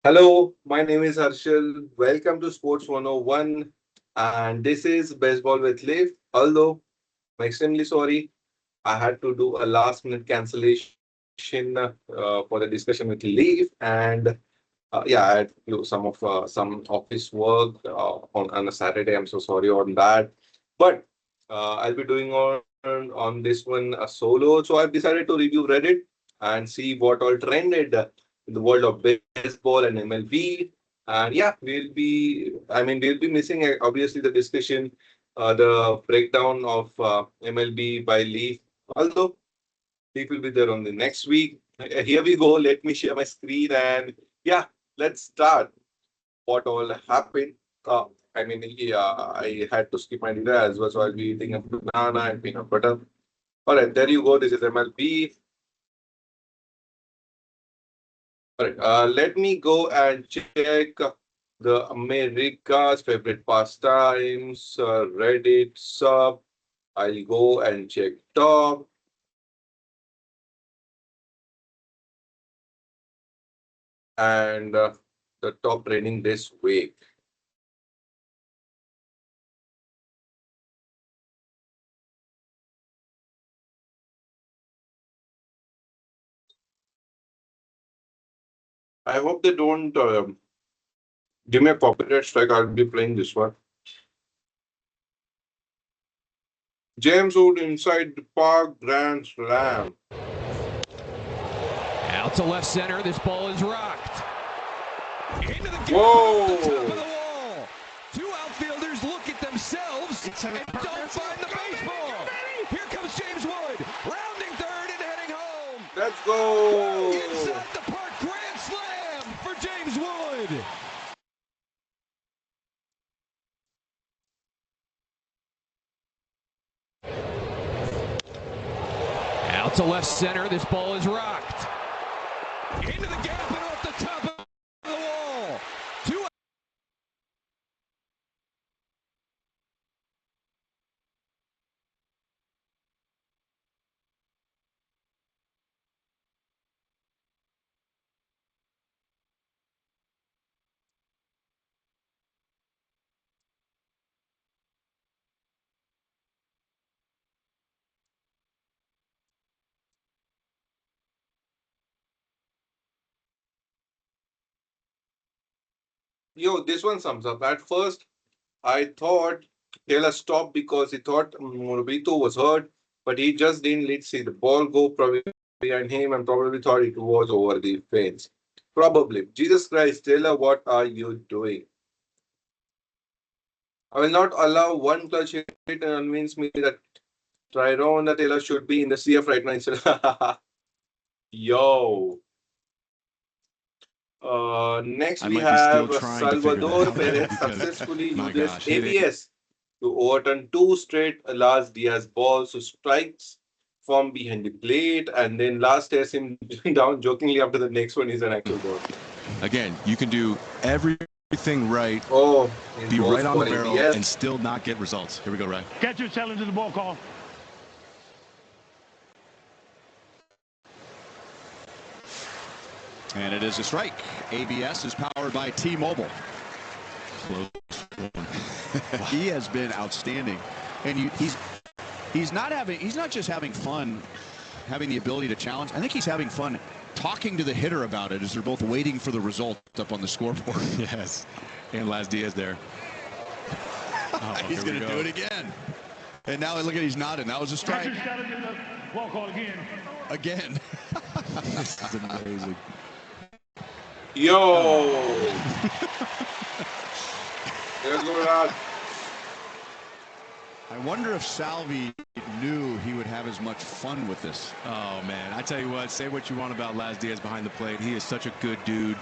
Hello, my name is Harshal. Welcome to Sports 101. And this is Baseball with Liv. Although I'm extremely sorry, I had to do a last minute cancellation for the discussion with Liv. And yeah, I had to do some office work on a Saturday. I'm so sorry on that. But I'll be doing on this one a solo. So I've decided to review Reddit and see what all trended in the world of baseball and MLB. And yeah, we'll be missing obviously the discussion, the breakdown of MLB by Leaf. Although Leaf will be there on the next week. Here we go. Let me share my screen and yeah, let's start. What all happened? Yeah, I had to skip my dinner as well, so I'll be eating a banana and peanut butter. All right, there you go. This is MLB. All right, let me go and check the America's favorite pastimes, Reddit sub. I'll go and check top and the top trending this week. I hope they don't give me a copyright strike. I'll be playing this one. James Wood inside the park grand slam. Out to left center. This ball is rocked. Into the gap off the top of the Whoa! wall. Two outfielders look at themselves and don't find the baseball. Here comes James Wood, rounding third and heading home. Let's go! Inside the park, grand slam for James Wood. Out to left center. This ball is rocked. Into the gap and off the top of the wall. Two. Yo, this one sums up. At first, I thought Taylor stopped because he thought Morabito was hurt, but he just didn't let see the ball go probably behind him and probably thought it was over the fence. Probably. Jesus Christ, Taylor, what are you doing? I will not allow one clutch hit and convince me that Tyrone Taylor should be in the CF right now instead. Yo. Next, I we might be still have trying to figure that Salvador out though, Perez because successfully my uses gosh, hitting. ABS to overturn two straight Las Diaz balls to strikes from behind the plate, and then last stares him down jokingly after the next one is an actual ball. Again, you can do everything right, Oh, he be goes right on the for barrel, ABS. and still not get results. Here we go, Ray. Catcher challenges the ball call. And it is a strike. ABS is powered by T-Mobile. He has been outstanding, and he's not just having fun, having the ability to challenge. I think he's having fun talking to the hitter about it as they're both waiting for the result up on the scoreboard. Yes, and Las Diaz there. Oh, He's going to do it again. And now look at he's nodding. That was a strike. Catcher challenges the ball call again. Again. This is amazing. Yo! There's going on. I wonder if Salvi knew he would have as much fun with this. Oh man, I tell you what, say what you want about Las Diaz behind the plate. He is such a good dude.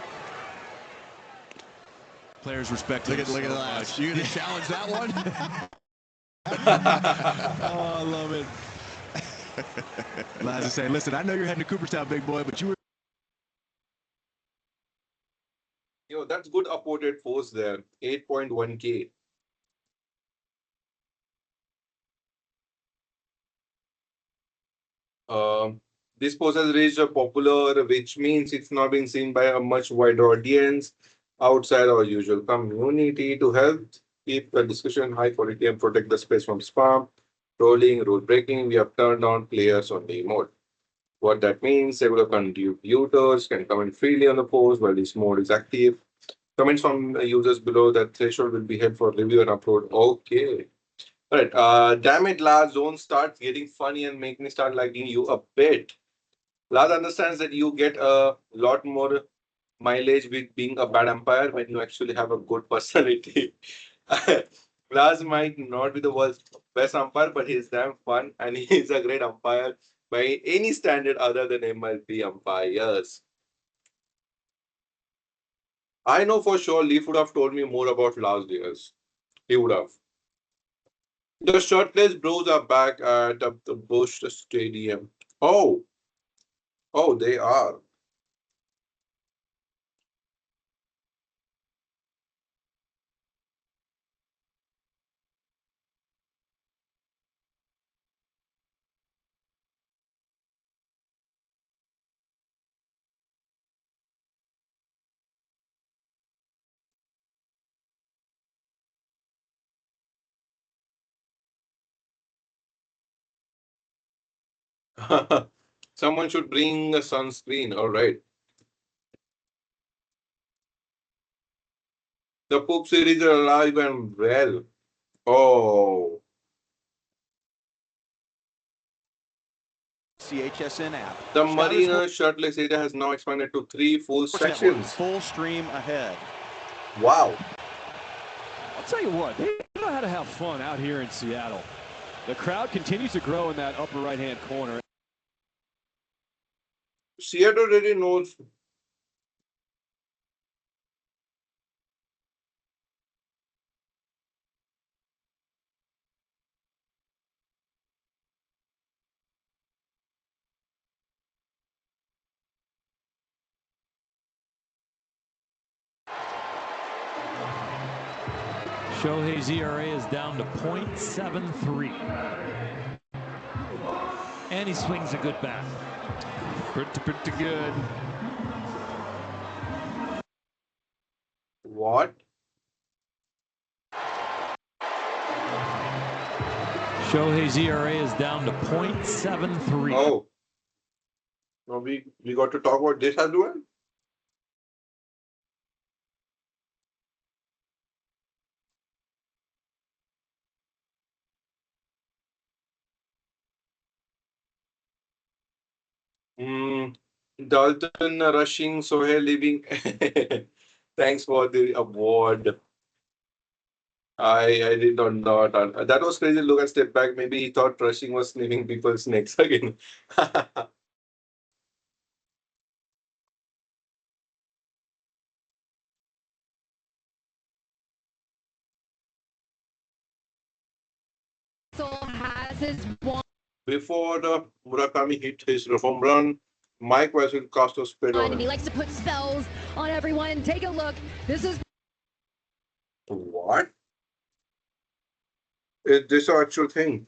Players respect him. Look at so that. much. You going to challenge that one? Oh, I love it. Laz is saying, listen, I know you're heading to Cooperstown, big boy, but you were. Yo, that's good upvoted force there. 8.1K. Um, This post has reached a popular, which means it's now being seen by a much wider audience outside our usual community. To help keep the discussion high quality and protect the space from spam, trolling, rule breaking, we have turned on players only mode. What that means, several contributors can comment freely on the post while this mode is active. Comments from users below that threshold will be held for review and upload. Okay. All right. Damn it, Lars. Don't start getting funny and make me start liking you a bit. Lars understands that you get a lot more mileage with being a bad umpire when you actually have a good personality. Lars might not be the world's best umpire, but he's damn fun and he's a great umpire by any standard other than MLB umpires. I know for sure Leaf would have told me more about last year's. He would have. The shirtless bros are back at the Bush Stadium. Oh, oh, they are. Someone should bring a sunscreen. All right. The poop series are alive and well. Oh, CHSN app. the Scouters Marina shirtless area has now expanded to 3 full Sports Network, sections. full stream ahead. Wow. I'll tell you what, they know how to have fun out here in Seattle. The crowd continues to grow in that upper right-hand corner. Seattle already knows. Shohei's ERA is down to .73. And he swings a good bat. Pretty good. What? Shohei's ERA is down to .73. Oh. Now we got to talk about this as well. Dalton rushing, Sohail leaving. Thanks for the award. I did not know that. That was crazy. Look at step back. Maybe he thought rushing was sniffing people's necks again. Has his one. Before the Murakami hit his home run, Mike Wesley cast a spell on And he him. likes to put spells on everyone. Take a look. This is What? Is this an actual thing?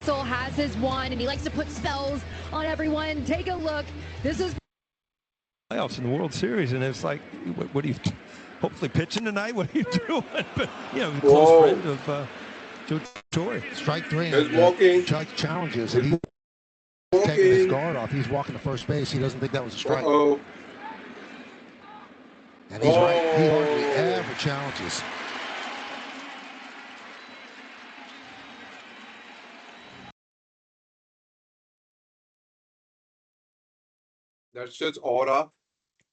Soul has his one, and he likes to put spells on everyone. Take a look. This is playoffs in the World Series, and it's like, what are you, hopefully pitching tonight? What are you doing? But close friend of Joe Torre. Strike three. He's walking. Judge challenges, and he's taking his guard off. He's walking to first base. He doesn't think that was a strike. Oh, And he's right. He hardly ever challenges. that's just aura.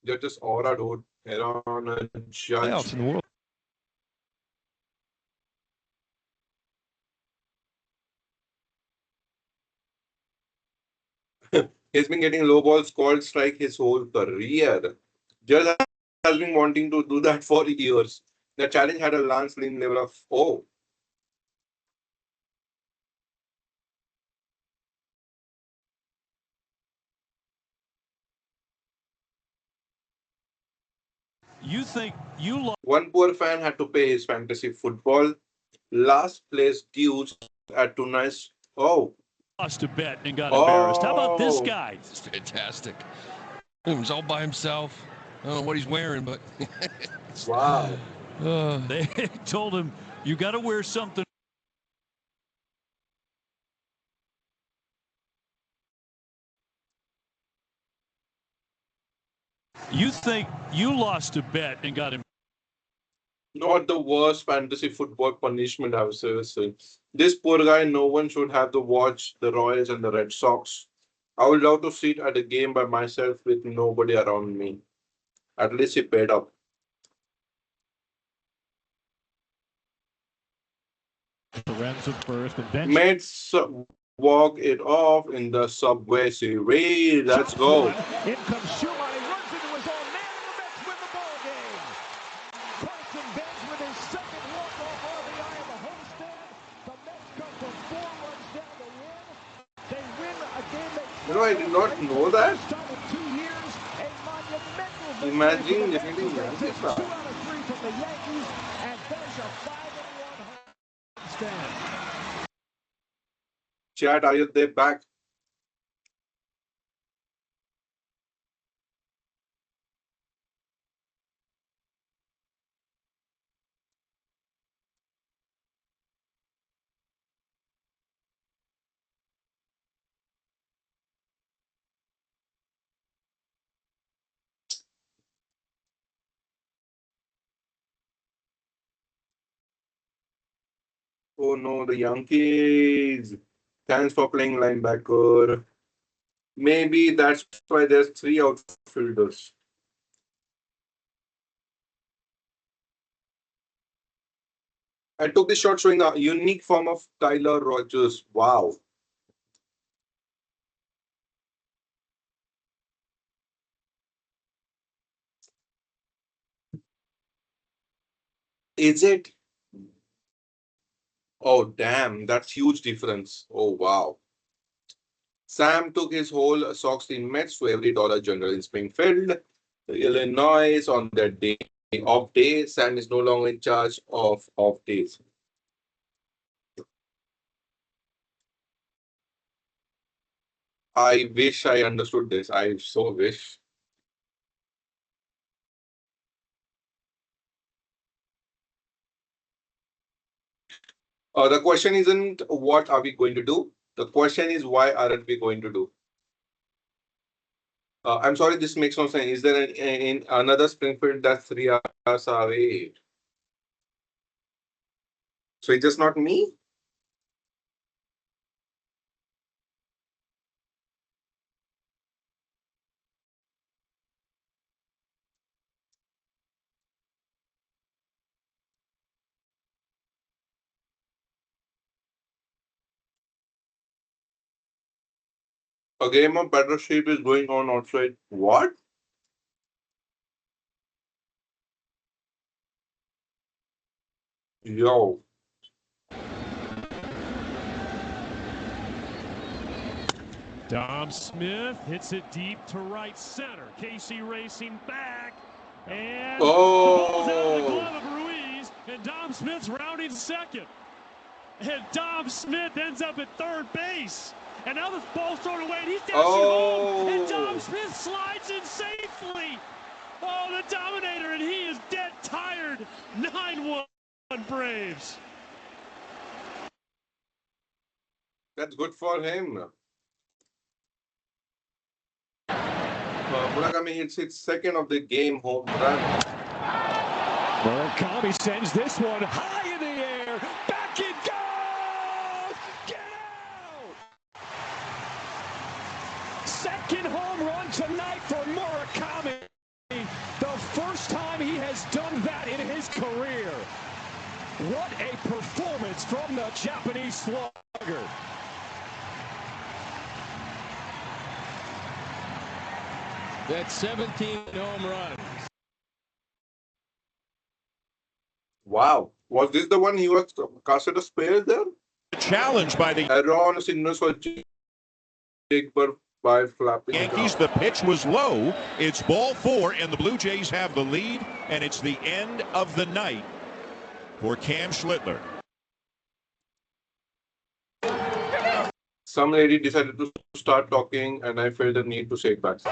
That's just aura, dude. Around a judge. Playoffs in the World. He's been getting low balls called strike his whole career. Judge has been wanting to do that for years. The challenge had a Lance Lynn level of You think you lost. one poor fan had to pay his fantasy football last place dudes at tonight's. Oh, Lost a bet and got embarrassed. How about this oh, guy? It's fantastic. He was all by himself. I don't know what he's wearing, but wow. They told him, you got to wear something. You think you lost a bet and got him. Not the worst fantasy football punishment I've ever seen. This poor guy, no one should have to watch the Royals and the Red Sox. I would love to sit at a game by myself with nobody around me. At least he paid up. Lorenz at first, and then Mets walk it off in the Subway Series. Let's go. in comes Schumann. He runs into his own man, and the Mets win the ball game. Carson Benz with his second walk-off RBI in the homestand. The Mets come from 4 runs down to win. They win a game they I did not know that. first time in 2 years. A monumental victory Imagine for the defeating Mets. They Yankees take 2 now. out of 3 from the Yankees and finish a 5-1 homestand. Chat, are you there back? Oh no, the Yankees. Thanks for playing linebacker. Maybe that's why there's 3 outfielders. I took this shot showing a unique form of Tyler Rogers. Wow. Is it? Oh, damn. That's huge difference. Oh, wow. Sam took his whole Sox team Mets to every Dollar General in Springfield, Illinois on that day. Off day, Sam is no longer in charge of off days. I wish I understood this. I so wish. The question isn't what are we going to do? The question is why aren't we going to do? I'm sorry, this makes no sense. Is there in another Springfield that's 3 hours away? So it's just not me? A game of battleship is going on outside. What? Yo. Dom Smith hits it deep to right center. Casey racing back. And the ball's out of the glove of Ruiz. And Dom Smith's rounding second. And Dom Smith ends up at third base. And now the ball's thrown away. And he's dashing home. And Dom Smith slides in safely. Oh, the Dominator. And he is dead tired. 9-1 Braves. That's good for him. Murakami hits his second of the game home run. Murakami sends this one high in the air. Back it goes! Get out! Second home run tonight for Murakami. The first time he has done that in his career. What a performance from the Japanese slugger. That's 17 home runs. Wow. Was this the one he was casted a spare there? Challenged by the Aaron signals for Jake by flapping. Yankees. The pitch was low. It's ball 4, and the Blue Jays have the lead, and it's the end of the night for Cam Schlittler. some lady decided to start talking, and I felt the need to say it back. This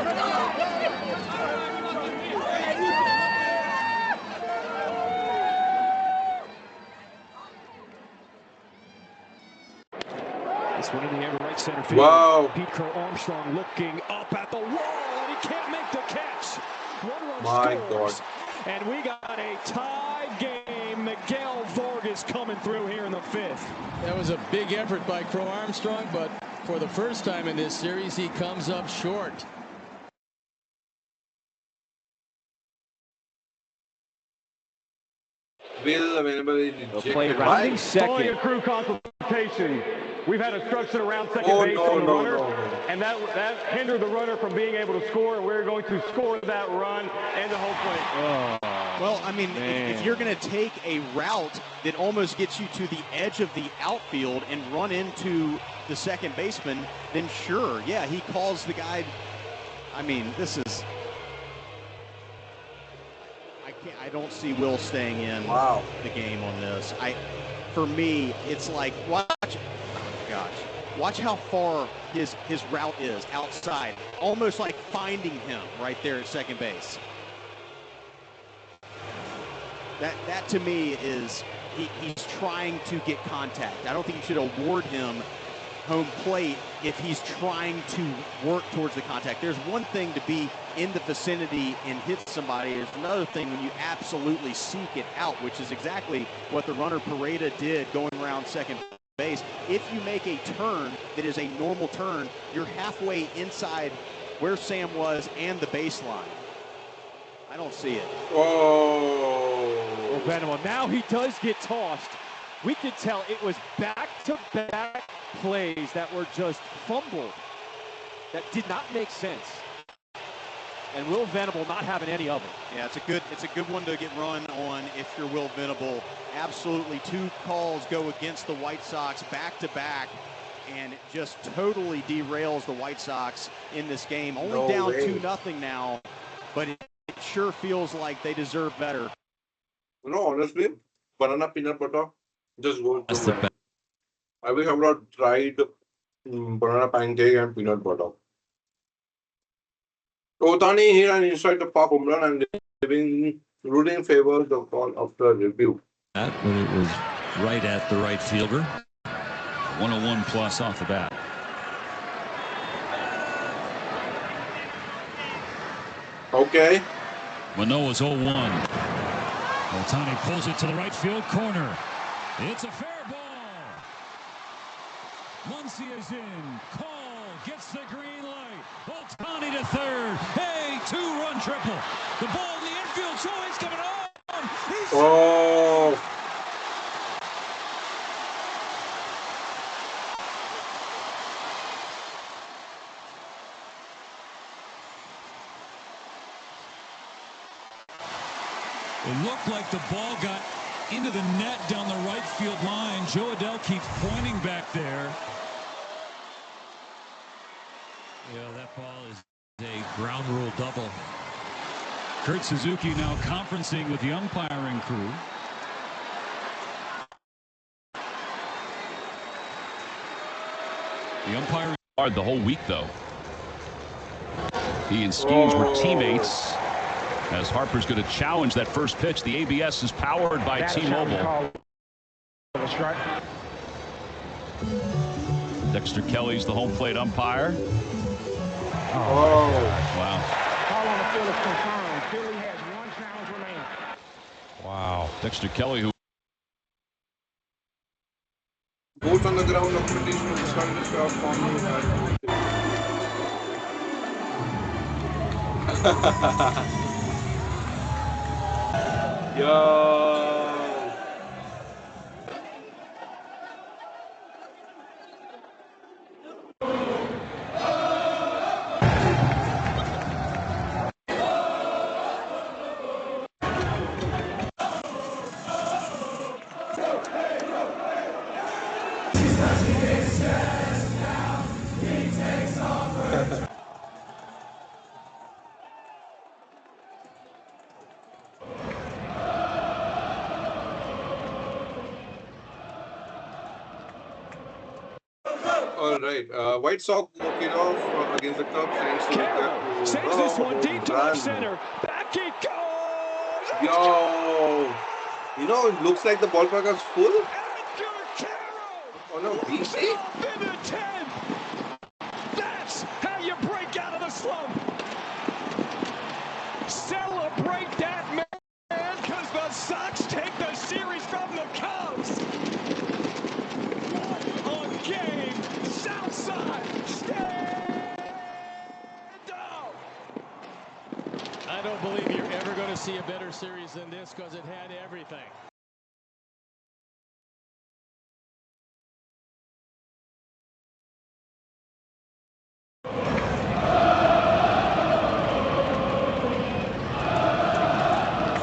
one in the air, right center field. Wow. Pete Crow Armstrong looking up at the wall, and he can't make the catch. One run My scores, God. and we got a tie game. Miguel Vargas coming through here in the fifth. That was a big effort by Crow Armstrong, but for the first time in this series, he comes up short. Will available is Play rejected. rounding second. Following a crew consultation, we've had obstruction around second base from the runner, and that hindered the runner from being able to score. We're going to score that run and the whole play. Well, I mean, if you're going to take a route that almost gets you to the edge of the outfield and run into the second baseman, then sure, yeah, he calls the guy. I mean, this is. I don't see Will staying in the game on this. For me, it's like watch how far his route is outside, almost like finding him right there at second base. That to me is he's trying to get contact. I don't think you should award him home plate if he's trying to work towards the contact. There's one thing to be in the vicinity and hit somebody. There's another thing when you absolutely seek it out, which is exactly what the runner Pareda did going around second base. If you make a turn that is a normal turn, you're halfway inside where Sam was and the baseline. I don't see it. Oh. Venable. Now he does get tossed. We could tell it was back-to-back plays that were just fumbled. That did not make sense. And Will Venable not having any of it. Yeah, it's a good one to get run on if you're Will Venable. Absolutely, two calls go against the White Sox back-to-back, and it just totally derails the White Sox in this game. Only down 2-0 now, but it sure feels like they deserve better. No, honestly, banana peanut butter just goes to well. I wish I would have tried banana pancake and peanut butter. Otani here and inside the park home run and rooting in favor of the call after review. But it was right at the right fielder. 101 plus off the bat. Okay. Manoah's 0-1. Otani pulls it to the right field corner. It's a fair ball. Muncy is in. Call gets the green light. Otani to third. Hey, two-run triple. The ball in the infield. So he's coming home. Oh. It looked like the ball got into the net down the right field line. Joe Adell keeps pointing back there. Yeah, that ball is a ground rule double. Kurt Suzuki now conferencing with the umpiring crew. The umpiring hard the whole week, though. He and Skeens were teammates. As Harper's going to challenge that first pitch, the ABS is powered by T-Mobile. Dexter Kelly's the home plate umpire. Oh. Wow. Call on the field is confirmed. Philly has one challenge remaining. Wow. Dexter Kelly, who Both on the ground, the competition is starting to start forming. Yo. All right. White Sox walking off against the Cubs thanks to Saves this one deep to left center. Back it goes. Yo, it looks like the ballpark is full. Oh no, BC. In the 10th. That's how you break out of the slump. Celebrate that, man, because the Sox take the series from the Cubs. On game, Southside, stand up. I don't believe you're ever going to see a better series than this because it had everything.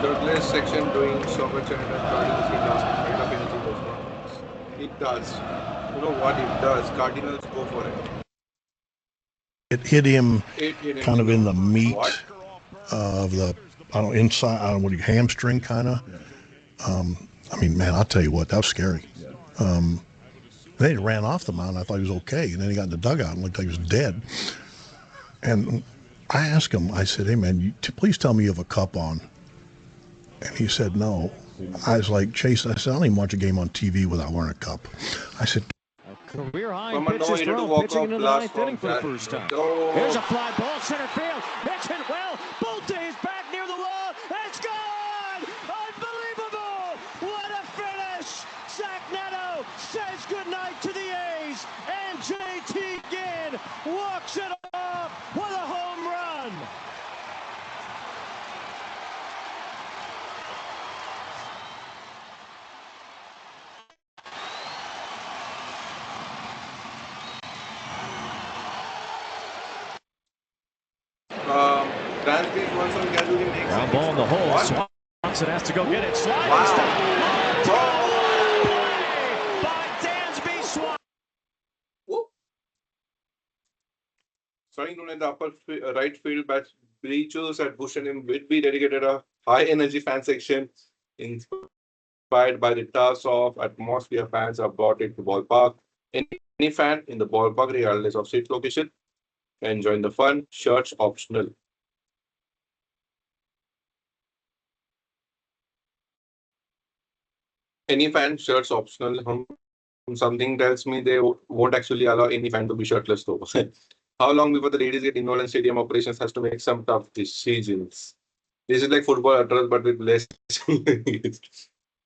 Shirtless section doing so much and Cardinals he does kind of energy does not. It does. You know what it does? Cardinals go for it. It hit him kind of in the meat What? of the, inside, what do you, hamstring kind of. I mean, man, I'll tell you what, that was scary. Then he ran off the mound. I thought he was okay. And then he got in the dugout and looked like he was dead. And I asked him, I said, hey, man, please tell me you have a cup on. And he said, no. I was like, Chase, I said, I don't even watch a game on TV without wearing a cup. I said, career high From pitches a no, thrown, pitching into the last ninth inning for the that. first time. Oh. Here's a fly ball, center field. It's hit well. Bolte is back near the wall. It's gone! Unbelievable! What a finish! Zach Neto says goodnight to the A's, and JT Ginn walks it off with a home run. Dansby's once on casualty makes Ground ball in the hole. What? Swanson has to go get it. Sliding Wow. stop. Oh. By Dansby Swanson. Whoop. Starting to let the upper right field batch bleachers at Bush and him will be dedicated a high energy fan section inspired by the toss of atmosphere fans are brought into ballpark. Any fan in the ballpark, regardless of seat location, can join the fun. Shirts optional. Any fan, shirts optional. Something tells me they won't actually allow any fan to be shirtless though. How long before the ladies get involved in stadium operations has to make some tough decisions. This is like football address, but with less.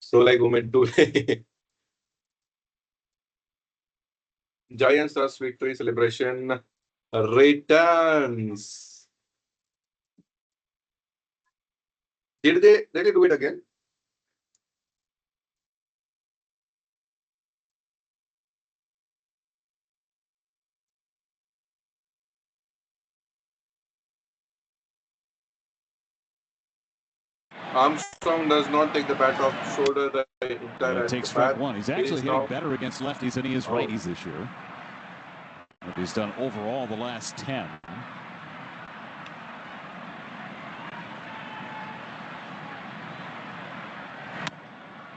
So like women do. Giants first victory celebration returns. Did they do it again? Armstrong does not take the bat off shoulder. Takes strike one. He's actually hitting better against lefties than he is righties this year. But he's done overall the last 10.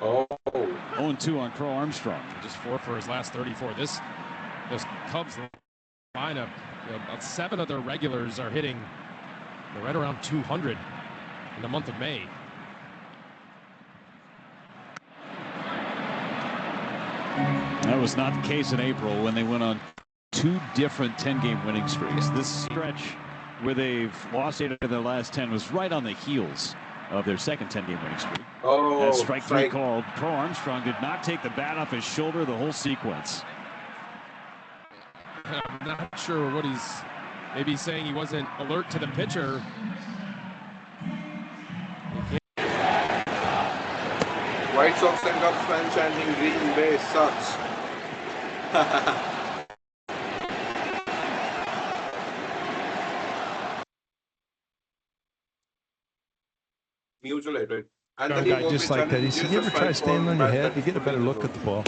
Oh. 0-2 on Crow Armstrong. Just 4 for his last 34. This Cubs lineup, about 7 of their regulars are hitting right around 200 in the month of May. That was not the case in April when they went on 2 different 10-game winning streaks. This stretch where they've lost 8 of their last 10 was right on the heels of their second 10-game winning streak. Oh, that strike 3 called. Crow Armstrong did not take the bat off his shoulder the whole sequence. I'm not sure what he's maybe saying. He wasn't alert to the pitcher. White Sox and Cubs fan chanting Green Bay sucks. Mutual hatred. And Some guy just like that. He said, "You ever try standing on your head? You get a better look at the ball."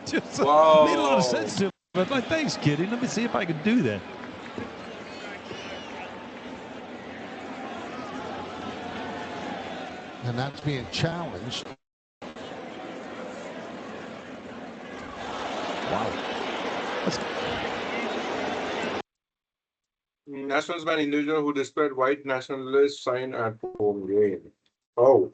Just made a lot of sense to him. But like, thanks, Kitty. Let me see if I can do that. And that's being challenged. Wow. Nationals ban individual who displayed white nationalist sign at home game. Oh.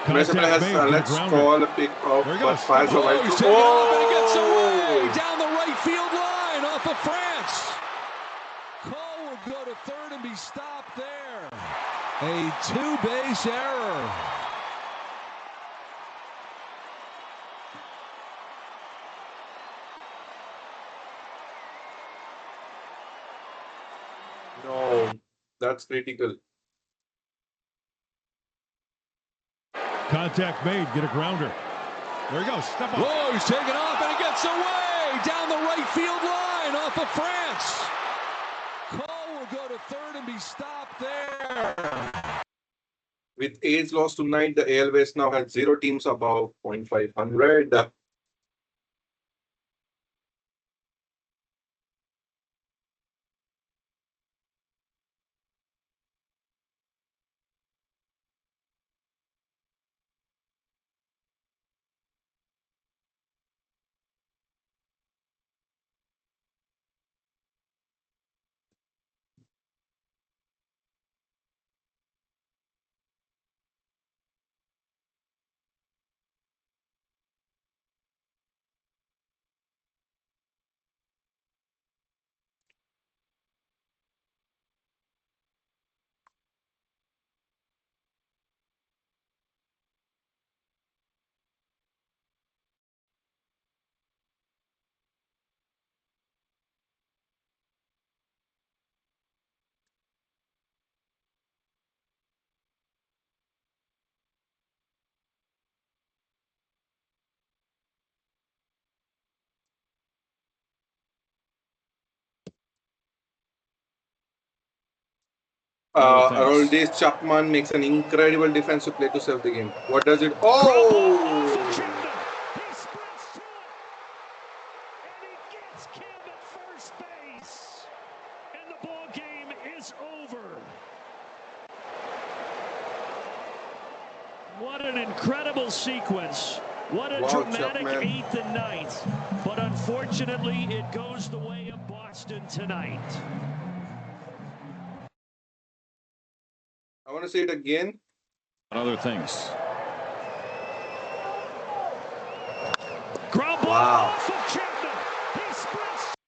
Messenger has let's call a pick off, but fires a white. He's taking off and he gets away down the right field line off of France. Cole will go to third and be stopped there. A two-base error. No, that's critical. Contact made. Get a grounder. There he goes. Step up. Whoa, he's taking off and he gets away down the right field line off of France. Cole will go to third and be stopped there. With A's loss tonight, the AL West now has 0 teams above .500. Aroldis Chapman makes an incredible defensive play to save the game. What does it? Oh! What an incredible sequence. What a dramatic Chapman. 8th and 9th. But unfortunately, it goes the way of Boston tonight. I want to say it again. Other things. Wow.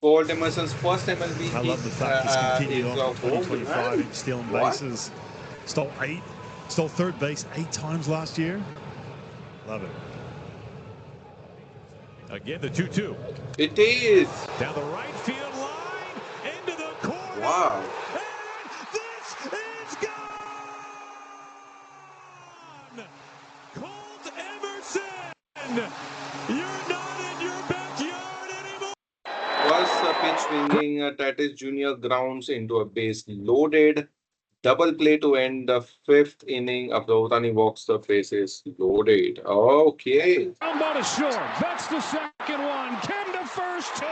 Paul Emerson's first MLB. I love the fact he's continued on for 2025 in stealing What? bases. Stole third base 8 times last year. Love it. Again, the 2-2. It is. Down the right field line, into the corner. Wow. And this is gone! Colt Emerson, you're not in your backyard anymore. Was a pitch swinging Tatis Jr. grounds into a base loaded. Double play to end the 5th inning of the Ohtani walks the bases loaded. Okay. Down by the short. That's the second one. Came to first 2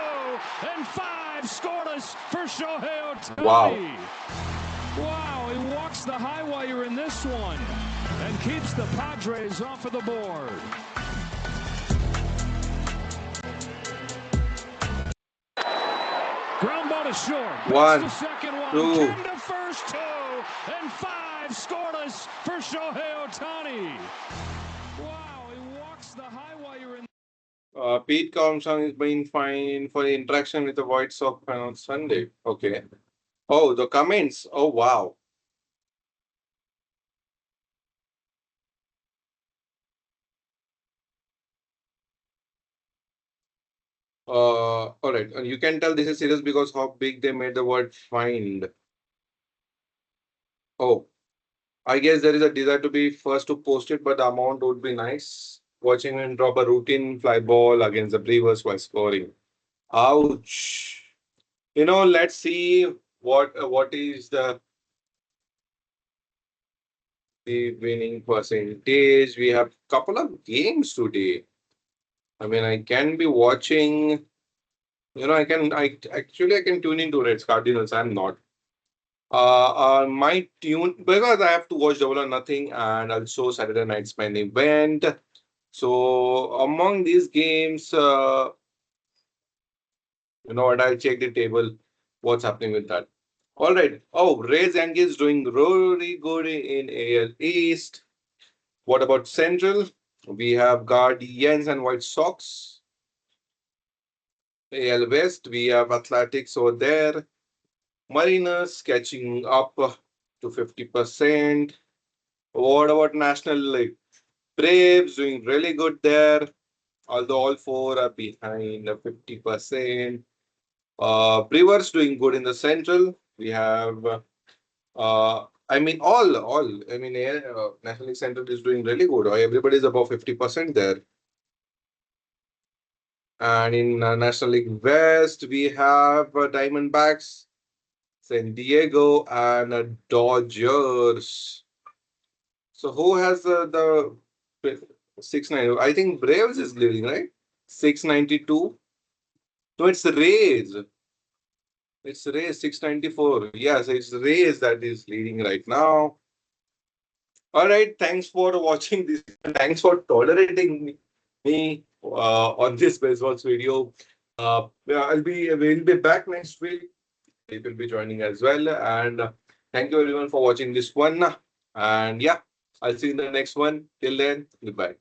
and 5 scoreless for Shohei Ohtani. Wow. Wow, he walks the high wire in this one and keeps the Padres off of the board. Ground ball to short. One, That's the second one. 2. Came to first 2 and 5 scoreless for Shohei Ohtani. Wow, he walks the high wire in. Pete Armstrong is being fined for the interaction with the White Sox fan on Sunday. Okay. Oh, the comments. Oh, wow. All right. And you can tell this is serious because how big they made the word find. Oh, I guess there is a desire to be first to post it, but the amount would be nice. Watching him drop a routine fly ball against the Brewers while scoring. Ouch. Let's see what is the winning percentage. We have couple of games today. I mean, I can be watching. I can tune into Reds Cardinals. I'm not. My tune because I have to watch Double or Nothing and also Saturday night's main event. So among these games, you know what? I'll check the table. What's happening with that? All right. Oh, Rays Yankees doing really good in AL East. What about Central? We have Guardians and White Sox. AL West, we have Athletics over there. Mariners catching up to 50%. What about National League? Braves doing really good there, although all four are behind 50%. Brewers doing good in the Central. We have, I mean, I mean, National League Central is doing really good. Everybody is above 50% there. And in National League West, we have Diamondbacks, San Diego, and Dodgers. So who has the 690? I think Braves is leading, right? 692. No, it's Rays. It's Rays 694. Yes, it's Rays that is leading right now. All right. Thanks for watching this. Thanks for tolerating me on this baseball video. Yeah, we'll be back next week. They will be joining as well. And thank you everyone for watching this one. And yeah, I'll see you in the next one. Till then, goodbye.